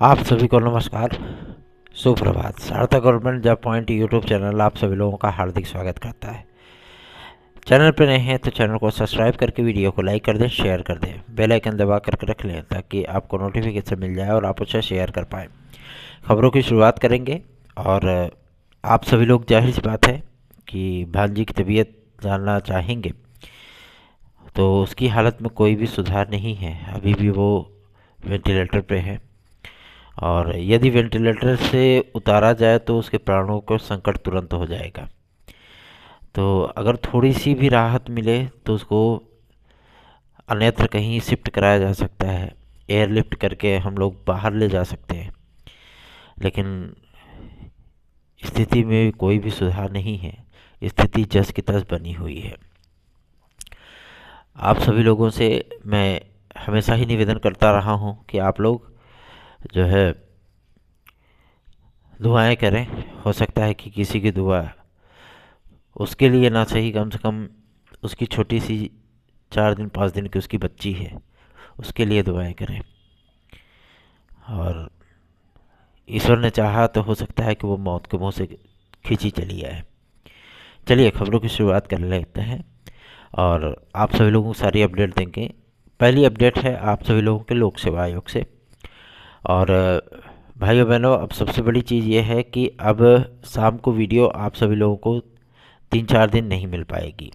आप सभी को नमस्कार, सुप्रभात। Sarda government job point YouTube channel आप सभी लोगों का हार्दिक स्वागत करता है। चैनल पर नए हैं तो चैनल को सब्सक्राइब करके वीडियो को लाइक कर दें, शेयर कर दें, बेल आइकन दबा करके रख लें ताकि आपको नोटिफिकेशन मिल जाए और आप उसे शेयर कर पाएँ। खबरों की शुरुआत करेंगे और आप सभी लोग जाहिर सी बात है कि भांजी की तबीयत जानना चाहेंगे, तो उसकी हालत में कोई भी सुधार नहीं है। अभी भी वो वेंटिलेटर पे है और यदि वेंटिलेटर से उतारा जाए तो उसके प्राणों को संकट तुरंत हो जाएगा। तो अगर थोड़ी सी भी राहत मिले तो उसको अन्यत्र कहीं शिफ्ट कराया जा सकता है, एयरलिफ्ट करके हम लोग बाहर ले जा सकते हैं, लेकिन स्थिति में कोई भी सुधार नहीं है। स्थिति जस की तस बनी हुई है। आप सभी लोगों से मैं हमेशा ही निवेदन करता रहा हूँ कि आप लोग जो है दुआएं करें। हो सकता है कि किसी की दुआ उसके लिए ना सही, कम से कम उसकी छोटी सी 4 दिन 5 दिन की उसकी बच्ची है, उसके लिए दुआएं करें। और ईश्वर ने चाहा तो हो सकता है कि वो मौत के मुंह से खींची चली आए। चलिए खबरों की शुरुआत कर लेते हैं और आप सभी लोगों को सारी अपडेट देंगे। पहली अपडेट है आप सभी लोगों के लोक सेवा आयोग से। और भाइयों बहनों, अब सबसे बड़ी चीज़ ये है कि अब शाम को वीडियो आप सभी लोगों को 3-4 दिन नहीं मिल पाएगी,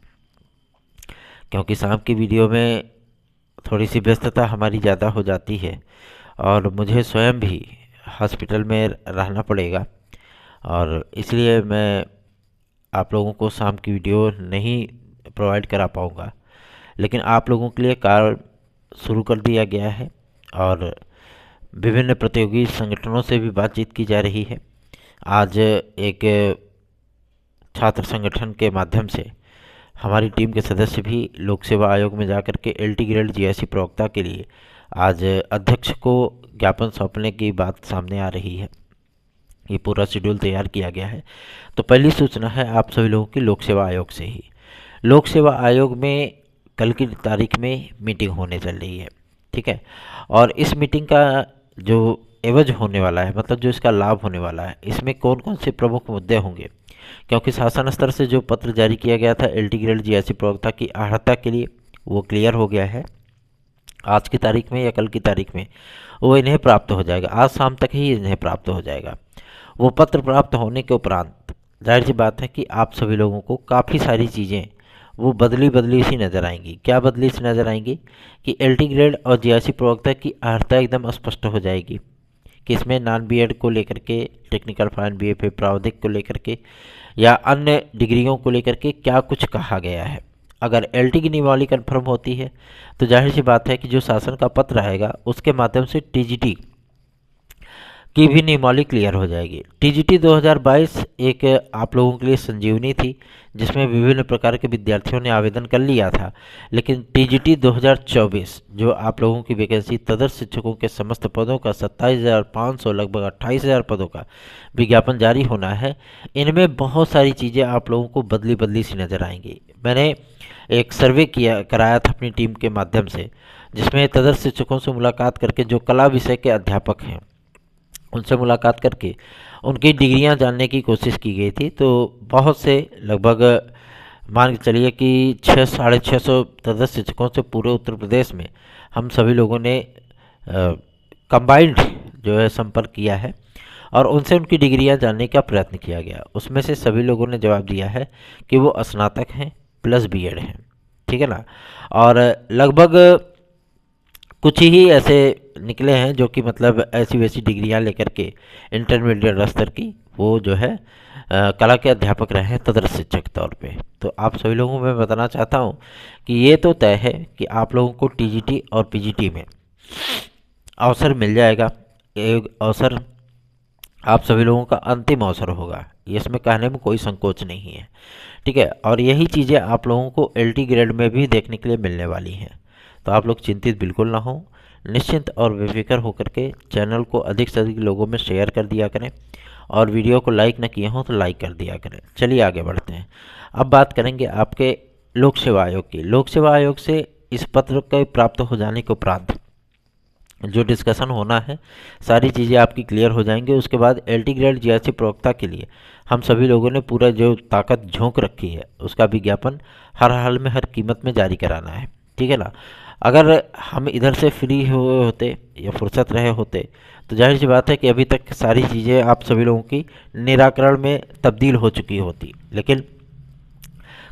क्योंकि शाम की वीडियो में थोड़ी सी व्यस्तता हमारी ज़्यादा हो जाती है और मुझे स्वयं भी हॉस्पिटल में रहना पड़ेगा, और इसलिए मैं आप लोगों को शाम की वीडियो नहीं प्रोवाइड करा पाऊँगा। लेकिन आप लोगों के लिए कार्य शुरू कर दिया गया है और विभिन्न प्रतियोगी संगठनों से भी बातचीत की जा रही है। आज एक छात्र संगठन के माध्यम से हमारी टीम के सदस्य भी लोक सेवा आयोग में जाकर के LT ग्रेड GIC प्रवक्ता के लिए आज अध्यक्ष को ज्ञापन सौंपने की बात सामने आ रही है। ये पूरा शेड्यूल तैयार किया गया है। तो पहली सूचना है आप सभी लोगों की लोक सेवा आयोग से ही। लोक सेवा आयोग में कल की तारीख में मीटिंग होने चल रही है, ठीक है। और इस मीटिंग का जो एवज होने वाला है, मतलब जो इसका लाभ होने वाला है, इसमें कौन कौन से प्रमुख मुद्दे होंगे, क्योंकि शासन स्तर से जो पत्र जारी किया गया था LT ग्रेड GIC प्रवक्ता की अर्हता के लिए, वो क्लियर हो गया है। आज की तारीख में या कल की तारीख में वो इन्हें प्राप्त हो जाएगा। आज शाम तक ही इन्हें प्राप्त हो जाएगा। वो पत्र प्राप्त होने के उपरांत जाहिर सी बात है कि आप सभी लोगों को काफ़ी सारी चीज़ें वो बदली बदली सी नज़र आएंगी। क्या बदली सी नज़र आएंगी कि LT ग्रेड और GIC प्रवक्ता की अर्हता एकदम स्पष्ट हो जाएगी कि इसमें नॉन BEd को लेकर के, टेक्निकल फाइन BFA प्रावधिक को लेकर के या अन्य डिग्रियों को लेकर के क्या कुछ कहा गया है। अगर LT की नियमावली कन्फर्म होती है तो जाहिर सी बात है कि जो शासन का पत्र आएगा उसके माध्यम से TGT की भी नियमावली क्लियर हो जाएगी। TGT 2022 एक आप लोगों के लिए संजीवनी थी, जिसमें विभिन्न प्रकार के विद्यार्थियों ने आवेदन कर लिया था। लेकिन TGT 2024 जो आप लोगों की वैकेंसी तदर्थ शिक्षकों के समस्त पदों का 27,500 लगभग 28,000 पदों का विज्ञापन जारी होना है, इनमें बहुत सारी चीज़ें आप लोगों को बदली बदली सी नज़र आएंगी। मैंने एक सर्वे कराया था अपनी टीम के माध्यम से, जिसमें तदर्थ शिक्षकों से मुलाकात करके जो कला विषय के अध्यापक हैं उनसे मुलाकात करके उनकी डिग्रियां जानने की कोशिश की गई थी। तो बहुत से लगभग मान के चलिए कि 600-650 तदर्थ शिक्षकों से पूरे उत्तर प्रदेश में हम सभी लोगों ने कंबाइंड जो है संपर्क किया है और उनसे उनकी डिग्रियां जानने का प्रयत्न किया गया। उसमें से सभी लोगों ने जवाब दिया है कि वो स्नातक हैं प्लस BEd हैं, ठीक है ना। और लगभग कुछ ही ऐसे निकले हैं जो कि मतलब ऐसी वैसी डिग्रियां लेकर के इंटरमीडिएट स्तर की वो जो है कला के अध्यापक रहे हैं तदर्थ शिक्षक के तौर पे। तो आप सभी लोगों को मैं बताना चाहता हूँ कि ये तो तय है कि आप लोगों को TGT और PGT में अवसर मिल जाएगा। एक अवसर आप सभी लोगों का अंतिम अवसर होगा, इसमें कहने में कोई संकोच नहीं है, ठीक है। और यही चीज़ें आप लोगों को LT ग्रेड में भी देखने के लिए मिलने वाली हैं। तो आप लोग चिंतित बिल्कुल ना हो, निश्चिंत और बेफिक्र होकर के चैनल को अधिक से अधिक लोगों में शेयर कर दिया करें और वीडियो को लाइक न किए हों तो लाइक कर दिया करें। चलिए आगे बढ़ते हैं। अब बात करेंगे आपके लोक सेवा आयोग की। लोक सेवा आयोग से इस पत्र के प्राप्त हो जाने के उपरांत जो डिस्कशन होना है सारी चीज़ें आपकी क्लियर हो जाएंगी। उसके बाद एलटी ग्रेड जीआरसी प्रवक्ता के लिए हम सभी लोगों ने पूरा जो ताकत झोंक रखी है उसका विज्ञापन हर हाल में हर कीमत में जारी कराना है, ठीक है ना। अगर हम इधर से फ्री हुए होते या फुर्सत रहे होते तो जाहिर सी बात है कि अभी तक सारी चीज़ें आप सभी लोगों की निराकरण में तब्दील हो चुकी होती। लेकिन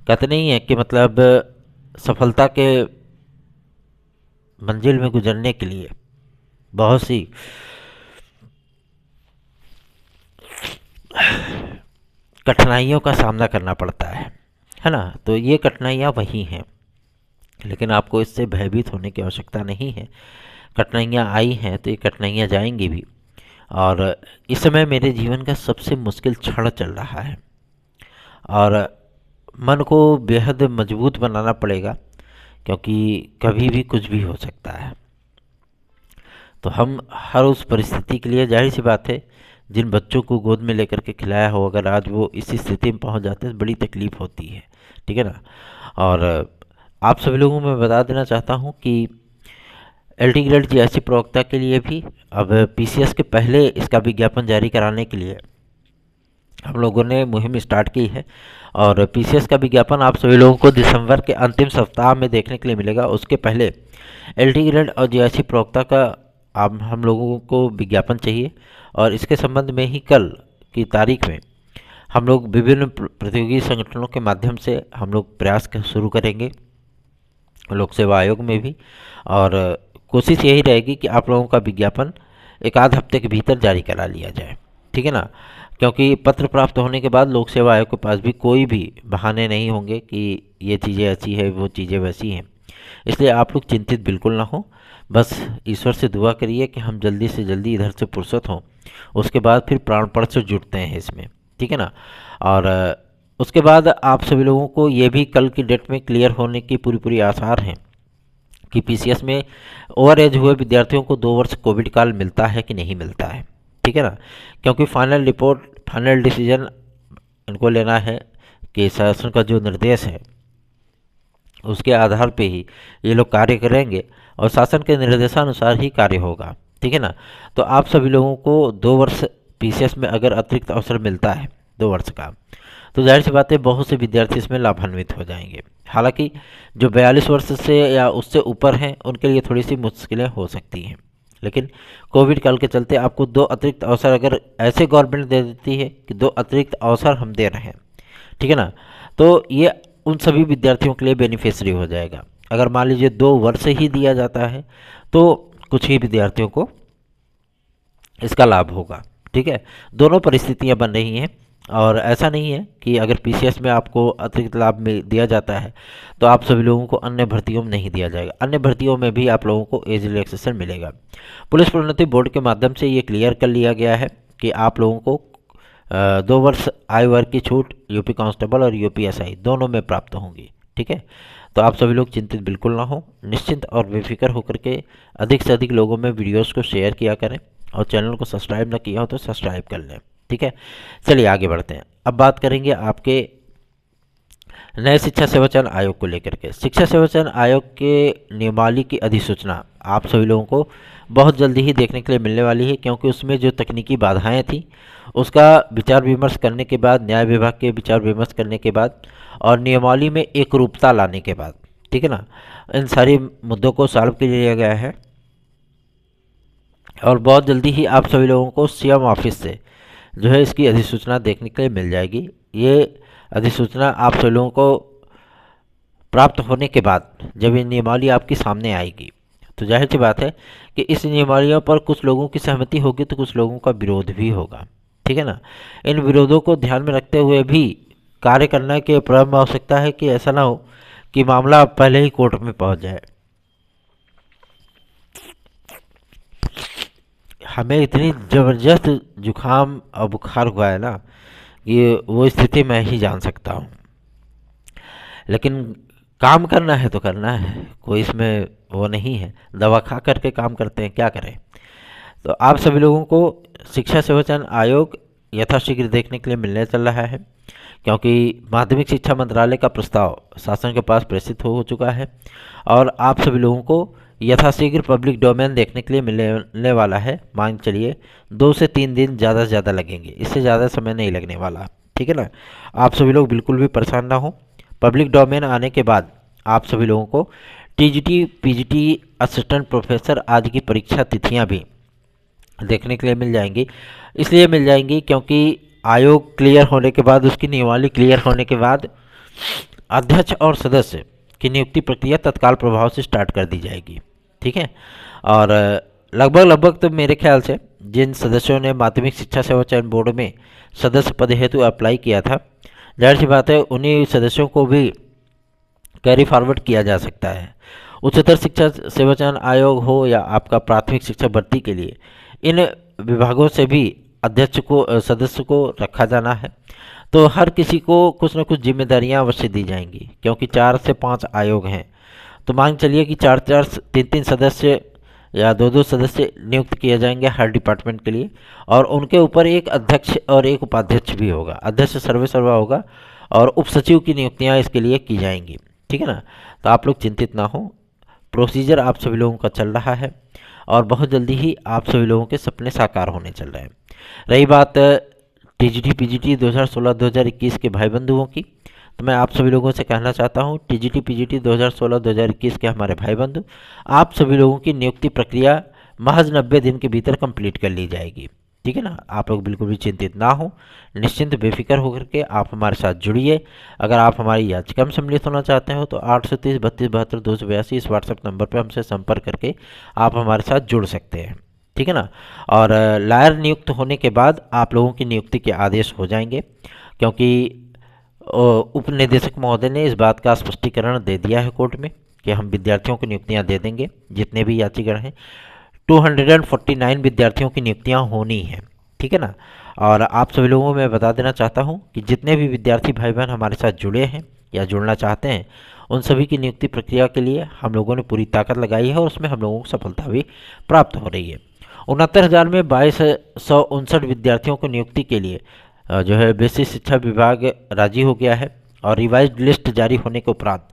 कहते नहीं है कि मतलब सफलता के मंजिल में गुजरने के लिए बहुत सी कठिनाइयों का सामना करना पड़ता है ना। तो ये कठिनाइयाँ वही हैं, लेकिन आपको इससे भयभीत होने की आवश्यकता नहीं है। कठिनाइयाँ आई हैं तो ये कठिनाइयाँ जाएंगी भी। और इस समय मेरे जीवन का सबसे मुश्किल क्षण चल रहा है और मन को बेहद मजबूत बनाना पड़ेगा, क्योंकि कभी भी कुछ भी हो सकता है। तो हम हर उस परिस्थिति के लिए, जाहिर सी बात है, जिन बच्चों को गोद में लेकर के खिलाया हो अगर आज वो इसी स्थिति में पहुंच जाते हैं तो बड़ी तकलीफ़ होती है, ठीक है ना। और आप सभी लोगों को मैं बता देना चाहता हूं कि एलटी ग्रेड जीआरसी प्रवक्ता के लिए भी अब पीसीएस के पहले इसका विज्ञापन जारी कराने के लिए हम लोगों ने मुहिम स्टार्ट की है। और पीसीएस का विज्ञापन आप सभी लोगों को दिसंबर के अंतिम सप्ताह में देखने के लिए मिलेगा। उसके पहले एलटी ग्रेड और जीआरसी प्रवक्ता का अब हम लोगों को विज्ञापन चाहिए। और इसके संबंध में ही कल की तारीख में हम लोग विभिन्न प्रतियोगी संगठनों के माध्यम से हम लोग प्रयास शुरू करेंगे, लोक सेवा आयोग में भी। और कोशिश यही रहेगी कि आप लोगों का विज्ञापन एक आध हफ्ते के भीतर जारी करा लिया जाए, ठीक है ना। क्योंकि पत्र प्राप्त होने के बाद लोक सेवा आयोग के पास भी कोई भी बहाने नहीं होंगे कि ये चीज़ें ऐसी है वो चीज़ें वैसी हैं। इसलिए आप लोग चिंतित बिल्कुल ना हो, बस ईश्वर से दुआ करिए कि हम जल्दी से जल्दी इधर से फुर्सत हों। उसके बाद फिर प्राणपण से जुटते हैं इसमें, ठीक है ना। और उसके बाद आप सभी लोगों को ये भी कल की डेट में क्लियर होने की पूरी आसार हैं कि पीसीएस में ओवर एज हुए विद्यार्थियों को 2 वर्ष कोविड काल मिलता है कि नहीं मिलता है, ठीक है ना। क्योंकि फाइनल रिपोर्ट, फाइनल डिसीजन इनको लेना है कि शासन का जो निर्देश है उसके आधार पे ही ये लोग कार्य करेंगे और शासन के निर्देशानुसार ही कार्य होगा, ठीक है ना। तो आप सभी लोगों को 2 वर्ष पीसीएस में अगर अतिरिक्त अवसर मिलता है 2 वर्ष का, तो जाहिर सी बात है बहुत से विद्यार्थी इसमें लाभान्वित हो जाएंगे। हालांकि जो 42 वर्ष से या उससे ऊपर हैं उनके लिए थोड़ी सी मुश्किलें हो सकती हैं, लेकिन कोविड काल के चलते आपको 2 अतिरिक्त अवसर अगर ऐसे गवर्नमेंट दे देती है कि 2 अतिरिक्त अवसर हम दे रहे हैं, ठीक है ना, तो ये उन सभी विद्यार्थियों के लिए बेनिफिशियरी हो जाएगा। अगर मान लीजिए 2 वर्ष ही दिया जाता है तो कुछ ही विद्यार्थियों को इसका लाभ होगा, ठीक है। दोनों परिस्थितियां बन रही हैं और ऐसा नहीं है कि अगर पीसीएस में आपको अतिरिक्त लाभ में दिया जाता है तो आप सभी लोगों को अन्य भर्तियों में नहीं दिया जाएगा। अन्य भर्तियों में भी आप लोगों को एज रिलैक्सेशन मिलेगा। पुलिस प्रोन्नति बोर्ड के माध्यम से ये क्लियर कर लिया गया है कि आप लोगों को 2 वर्ष आयु वर्ग की छूट यूपी कांस्टेबल और यूपीएसआई दोनों में प्राप्त होंगी, ठीक है। तो आप सभी लोग चिंतित बिल्कुल ना हो, निश्चिंत और बेफिक्र होकर के अधिक से अधिक लोगों में वीडियोस को शेयर किया करें और चैनल को सब्सक्राइब ना किया हो तो सब्सक्राइब कर लें, ठीक है। चलिए आगे बढ़ते हैं। अब बात करेंगे आपके नए शिक्षा सेवा चयन आयोग को लेकर के। शिक्षा सेवा चयन आयोग के नियमावली की अधिसूचना आप सभी लोगों को बहुत जल्दी ही देखने के लिए मिलने वाली है, क्योंकि उसमें जो तकनीकी बाधाएं थी उसका विचार विमर्श करने के बाद, न्याय विभाग के विचार विमर्श करने के बाद और नियमावली में एकरूपता लाने के बाद, ठीक है ना, इन सारे मुद्दों को सॉल्व कर लिया गया है। और बहुत जल्दी ही आप सभी लोगों को सीएम ऑफिस से जो है इसकी अधिसूचना देखने के लिए मिल जाएगी। ये अधिसूचना आप सभी लोगों को प्राप्त होने के बाद जब ये नियमावली आपके सामने आएगी तो जाहिर सी बात है कि इस नियमावलियों पर कुछ लोगों की सहमति होगी तो कुछ लोगों का विरोध भी होगा, ठीक है ना। इन विरोधों को ध्यान में रखते हुए भी कार्य करने के प्रारंभ में आवश्यकता है कि ऐसा ना हो कि मामला पहले ही कोर्ट में पहुंच जाए। हमें इतनी ज़बरदस्त जुकाम और बुखार हुआ है ना कि वो स्थिति मैं ही जान सकता हूँ, लेकिन काम करना है तो करना है, कोई इसमें वो नहीं है। दवा खा करके काम करते हैं, क्या करें। तो आप सभी लोगों को शिक्षा सेवा चयन आयोग यथाशीघ्र देखने के लिए मिलने चल रहा है, क्योंकि माध्यमिक शिक्षा मंत्रालय का प्रस्ताव शासन के पास प्रेषित हो चुका है और आप सभी लोगों को यथाशीघ्र पब्लिक डोमेन देखने के लिए मिलने वाला है। मान चलिए 2 से 3 दिन ज़्यादा से ज़्यादा लगेंगे, इससे ज़्यादा समय नहीं लगने वाला, ठीक है ना। आप सभी लोग बिल्कुल भी परेशान ना हो। पब्लिक डोमेन आने के बाद आप सभी लोगों को टीजीटी, पीजीटी, असिस्टेंट प्रोफेसर आदि की परीक्षा तिथियां भी देखने के लिए मिल जाएंगी। इसलिए मिल जाएंगी क्योंकि आयोग क्लियर होने के बाद, उसकी नियमावली क्लियर होने के बाद अध्यक्ष और सदस्य की नियुक्ति प्रक्रिया तत्काल प्रभाव से स्टार्ट कर दी जाएगी, ठीक है। और लगभग तो मेरे ख्याल से जिन सदस्यों ने माध्यमिक शिक्षा सेवा चयन बोर्ड में सदस्य पद हेतु अप्लाई किया था, जाहिर सी बात है उन्हीं सदस्यों को भी कैरी फॉरवर्ड किया जा सकता है। उच्चतर शिक्षा सेवा चयन आयोग हो या आपका प्राथमिक शिक्षा भर्ती के लिए, इन विभागों से भी अध्यक्ष को, सदस्य को रखा जाना है। तो हर किसी को कुछ न कुछ जिम्मेदारियां अवश्य दी जाएंगी, क्योंकि 4 से 5 आयोग हैं। तो मान चलिए कि 4-4, 3-3 सदस्य या 2-2 सदस्य नियुक्त किए जाएंगे हर डिपार्टमेंट के लिए, और उनके ऊपर एक अध्यक्ष और एक उपाध्यक्ष भी होगा। अध्यक्ष सर्वेसर्वा होगा और उप सचिव की नियुक्तियाँ इसके लिए की जाएंगी, ठीक है ना। तो आप लोग चिंतित ना हो, प्रोसीजर आप सभी लोगों का चल रहा है और बहुत जल्दी ही आप सभी लोगों के सपने साकार होने चल रहे हैं। रही बात टीजीटी पीजीटी 2016-2021 के भाई बंधुओं की, तो मैं आप सभी लोगों से कहना चाहता हूं, टीजीटी पीजीटी 2016-2021 के हमारे भाई बंधु, आप सभी लोगों की नियुक्ति प्रक्रिया महज 90 दिन के भीतर कंप्लीट कर ली जाएगी, ठीक है ना। आप लोग बिल्कुल भी चिंतित ना हो, निश्चिंत बेफिक्र होकर के आप हमारे साथ जुड़िए। अगर आप हमारी याचिका में सम्मिलित होना चाहते हो तो 830-32-72-282 इस व्हाट्सएप नंबर पर हमसे संपर्क करके आप हमारे साथ जुड़ सकते हैं, ठीक है ना। और लायर नियुक्त होने के बाद आप लोगों की नियुक्ति के आदेश हो जाएंगे, क्योंकि उप निदेशक महोदय ने इस बात का स्पष्टीकरण दे दिया है कोर्ट में कि हम विद्यार्थियों को नियुक्तियां दे देंगे, जितने भी यात्रीगण हैं। 249 विद्यार्थियों की नियुक्तियां होनी हैं, ठीक है ना। और आप सभी लोगों को मैं बता देना चाहता हूं कि जितने भी विद्यार्थी भाई बहन हमारे साथ जुड़े हैं या जुड़ना चाहते हैं, उन सभी की नियुक्ति प्रक्रिया के लिए हम लोगों ने पूरी ताकत लगाई है और उसमें हम लोगों को सफलता भी प्राप्त हो रही है। 69,000 में 2259 विद्यार्थियों को नियुक्ति के लिए जो है बेसिक शिक्षा विभाग राजी हो गया है, और रिवाइज्ड लिस्ट जारी होने के उपरांत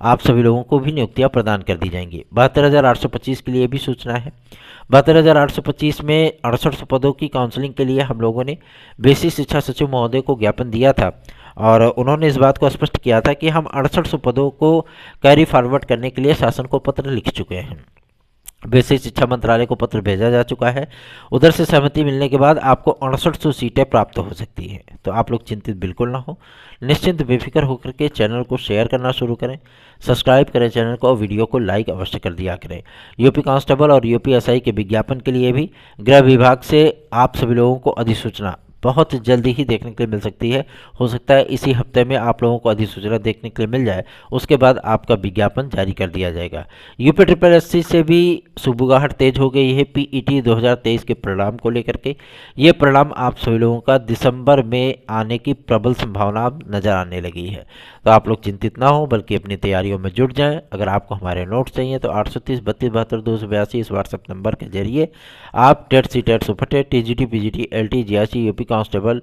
आप सभी लोगों को भी नियुक्तियां प्रदान कर दी जाएंगी। 72,825 के लिए भी सूचना है। 72,825 में 68 पदों की काउंसलिंग के लिए हम लोगों ने बेसिक शिक्षा सचिव महोदय को ज्ञापन दिया था, और उन्होंने इस बात को स्पष्ट किया था कि हम 68 पदों को कैरी फॉरवर्ड करने के लिए शासन को पत्र लिख चुके हैं। बेसिक शिक्षा मंत्रालय को पत्र भेजा जा चुका है। उधर से सहमति मिलने के बाद आपको 6800 सीटें प्राप्त हो सकती हैं। तो आप लोग चिंतित बिल्कुल ना हो, निश्चिंत बेफिक्र होकर के चैनल को शेयर करना शुरू करें, सब्सक्राइब करें चैनल को और वीडियो को लाइक अवश्य कर दिया करें। यूपी कांस्टेबल और यूपी एसआई के विज्ञापन के लिए भी गृह विभाग से आप सभी लोगों को अधिसूचना बहुत जल्दी ही देखने के लिए मिल सकती है। हो सकता है इसी हफ्ते में आप लोगों को अधिसूचना देखने के लिए मिल जाए, उसके बाद आपका विज्ञापन जारी कर दिया जाएगा। यूपी SSSC से भी सुबुगाहट तेज हो गई है पीईटी 2023 के परिणाम को लेकर के। ये परिणाम आप सभी लोगों का दिसंबर में आने की प्रबल संभावना नज़र आने लगी है। तो आप लोग चिंतित ना हो, बल्कि अपनी तैयारियों में जुट जाएं। अगर आपको हमारे नोट्स चाहिए तो 830-32-72-282 इस व्हाट्सएप नंबर के जरिए आप TET CTET super TET TGT PGT LT GRC UP constable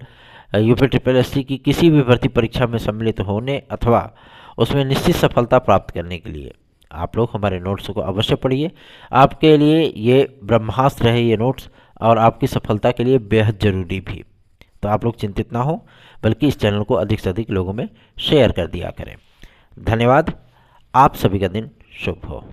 UP SSSC की किसी भी भर्ती परीक्षा में सम्मिलित होने अथवा उसमें निश्चित सफलता प्राप्त करने के लिए आप लोग हमारे नोट्स को अवश्य पढ़िए। आपके लिए ये ब्रह्मास्त्र है ये नोट्स, और आपकी सफलता के लिए बेहद ज़रूरी भी। तो आप लोग चिंतित ना हो, बल्कि इस चैनल को अधिक से अधिक लोगों में शेयर कर दिया करें। धन्यवाद। आप सभी का दिन शुभ हो।